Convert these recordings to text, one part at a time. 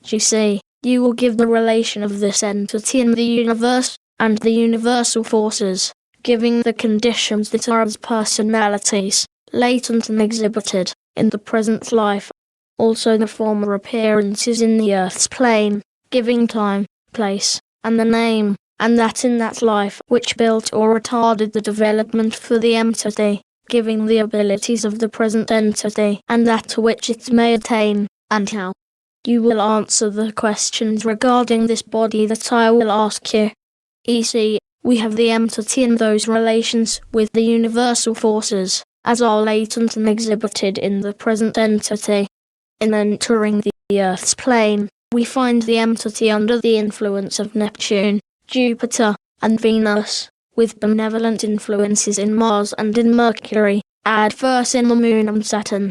GC, you will give the relation of this entity in the universe, and the universal forces, giving the conditions that are as personalities, latent and exhibited, in the present life. Also the former appearances in the Earth's plane, giving time, place, and the name, and that in that life which built or retarded the development for the entity, giving the abilities of the present entity and that to which it may attain, and how. You will answer the questions regarding this body that I will ask you. E.c. we have the entity in those relations with the universal forces, as are latent and exhibited in the present entity. In entering the Earth's plane, we find the entity under the influence of Neptune, Jupiter, and Venus, with benevolent influences in Mars and in Mercury, adverse in the Moon and Saturn.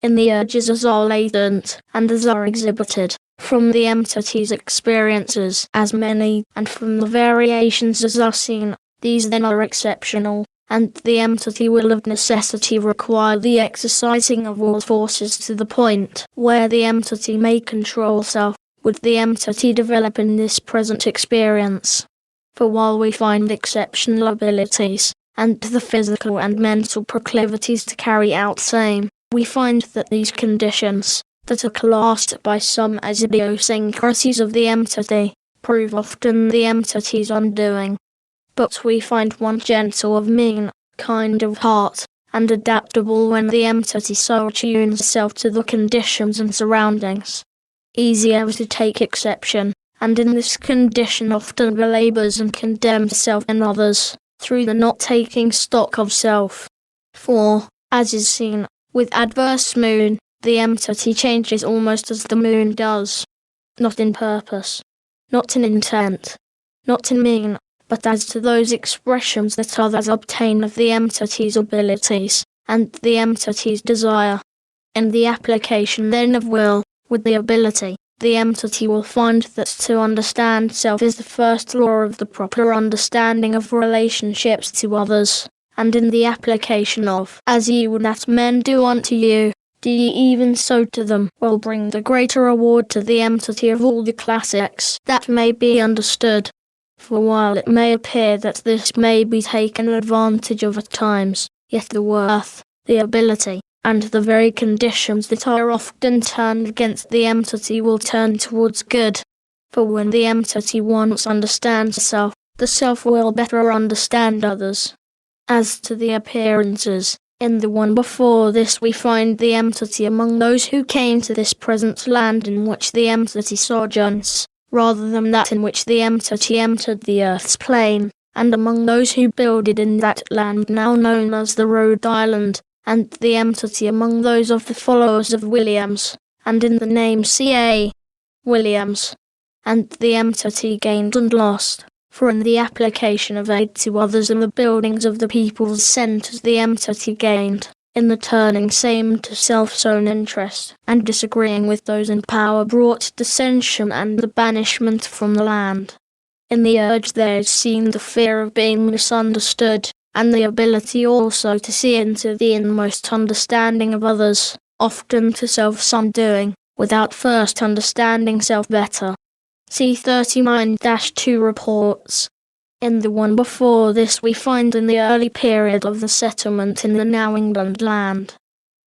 In the urges as are latent, and as are exhibited, from the entity's experiences as many, and from the variations as are seen, these then are exceptional, and the entity will of necessity require the exercising of all forces to the point where the entity may control self, would the entity develop in this present experience. For while we find exceptional abilities, and the physical and mental proclivities to carry out same, we find that these conditions, that are classed by some as idiosyncrasies of the entity, prove often the entity's undoing. But we find one gentle of mien, kind of heart, and adaptable when the entity so tunes itself to the conditions and surroundings. Easier to take exception, and in this condition often belabours and condemns self and others, through the not taking stock of self. For, as is seen, with adverse moon, the entity changes almost as the moon does. Not in purpose, not in intent, not in mien, but as to those expressions that others obtain of the entity's abilities, and the entity's desire. In the application then of will, with the ability, the entity will find that to understand self is the first law of the proper understanding of relationships to others, and in the application of, as ye would that men do unto you, do ye even so to them, will bring the greater reward to the entity of all the classics that may be understood. For while it may appear that this may be taken advantage of at times, yet the worth, the ability, and the very conditions that are often turned against the entity will turn towards good. For when the entity once understands self, the self will better understand others. As to the appearances, in the one before this we find the entity among those who came to this present land in which the entity sojourns, rather than that in which the entity entered the Earth's plane, and among those who builded in that land now known as the Rhode Island, and the entity among those of the followers of Williams, and in the name C.A. Williams, and the entity gained and lost. For in the application of aid to others in the buildings of the people's centres the entity gained, in the turning same to self's own interest, and disagreeing with those in power brought dissension and the banishment from the land. In the urge there is seen the fear of being misunderstood, and the ability also to see into the inmost understanding of others, often to self's undoing, without first understanding self better. See 39-2 reports. In the one before this we find in the early period of the settlement in the now England land,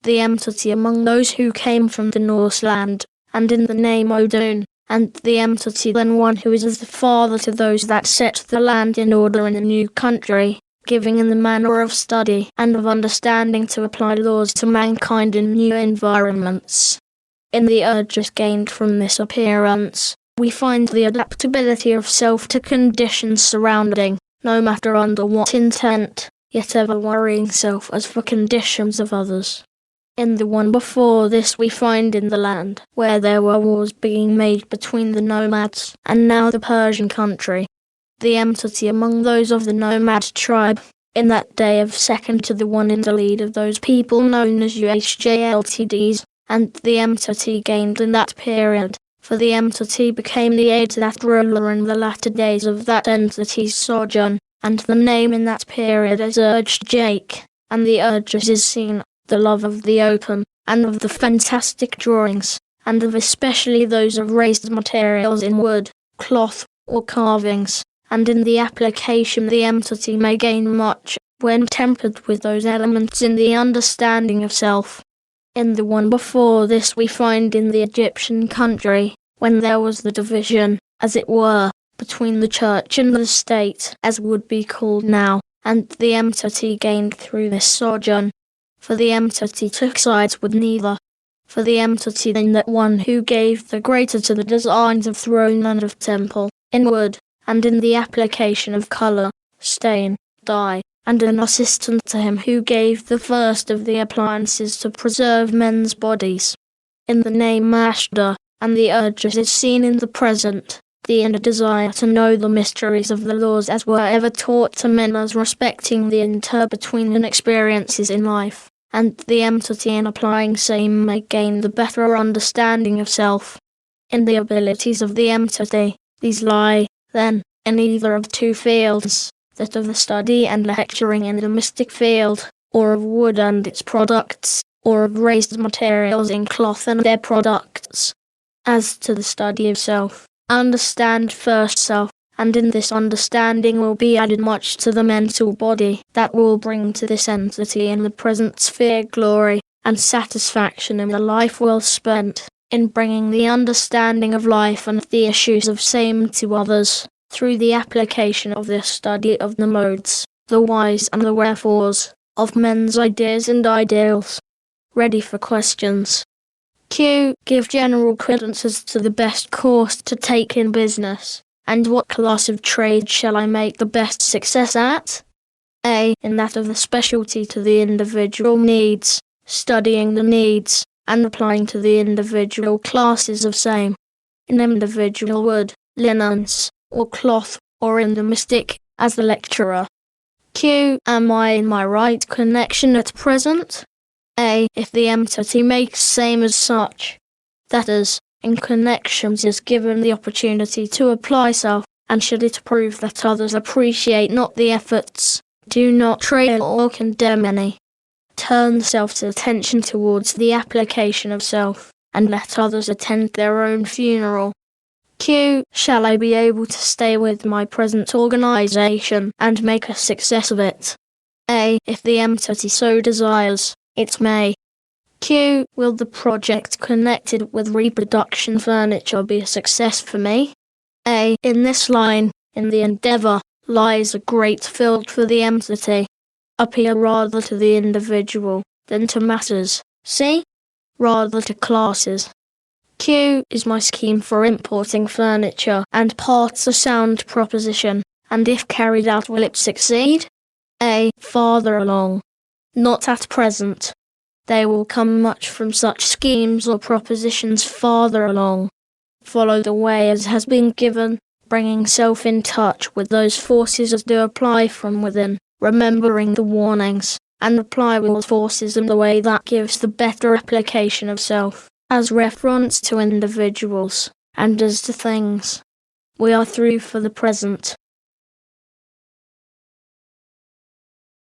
the entity among those who came from the Norse land, and in the name Odin, and the entity then one who is as the father to those that set the land in order in a new country, giving in the manner of study and of understanding to apply laws to mankind in new environments. In the urges gained from this appearance, we find the adaptability of self to conditions surrounding, no matter under what intent, yet ever worrying self as for conditions of others. In the one before this we find in the land where there were wars being made between the nomads and now the Persian country, the entity among those of the nomad tribe, in that day of second to the one in the lead of those people known as UHJLTDs, and the entity gained in that period, for the entity became the aid to that ruler in the latter days of that entity's sojourn, and the name in that period is urged Jake, and the urges is seen, the love of the open, and of the fantastic drawings, and of especially those of raised materials in wood, cloth, or carvings, and in the application the entity may gain much when tempered with those elements in the understanding of self. In the one before this we find in the Egyptian country, when there was the division, as it were, between the church and the state, as would be called now, and the entity gained through this sojourn. For the entity took sides with neither. For the entity then that one who gave the greater to the designs of throne and of temple, in wood, and in the application of colour, stain, dye, and an assistant to him who gave the first of the appliances to preserve men's bodies. In the name Master, and the urge as is seen in the present, the inner desire to know the mysteries of the laws as were ever taught to men as respecting the inter-between experiences in life, and the entity in applying same may gain the better understanding of self. In the abilities of the entity, these lie, then, in either of two fields, that of the study and lecturing in the mystic field, or of wood and its products, or of raised materials in cloth and their products. As to the study of self, understand first self, and in this understanding will be added much to the mental body that will bring to this entity in the present sphere glory and satisfaction in the life well spent, in bringing the understanding of life and the issues of same to others, through the application of this study of the modes, the whys and the wherefores, of men's ideas and ideals. Ready for questions. Q. Give general credence to the best course to take in business, and what class of trade shall I make the best success at? A. In that of the specialty to the individual needs, studying the needs, and applying to the individual classes of same. In individual wood, linens, or cloth, or in the mystic, as the lecturer. Q. Am I in my right connection at present? A. If the entity makes same as such, that is, in connections is given the opportunity to apply self, and should it prove that others appreciate not the efforts, do not trail or condemn any. Turn self's attention towards the application of self, and let others attend their own funeral. Q. Shall I be able to stay with my present organisation and make a success of it? A. If the entity so desires, it may. Q. Will the project connected with reproduction furniture be a success for me? A. In this line, in the endeavour, lies a great field for the entity. Appear rather to the individual than to masses. C. Rather to classes. Q. Is my scheme for importing furniture and parts a sound proposition, and if carried out will it succeed? A. Farther along. Not at present. There will come much from such schemes or propositions farther along. Follow the way as has been given, bringing self in touch with those forces as do apply from within, remembering the warnings, and apply with forces in the way that gives the better application of self, as reference to individuals, and as to things. We are through for the present.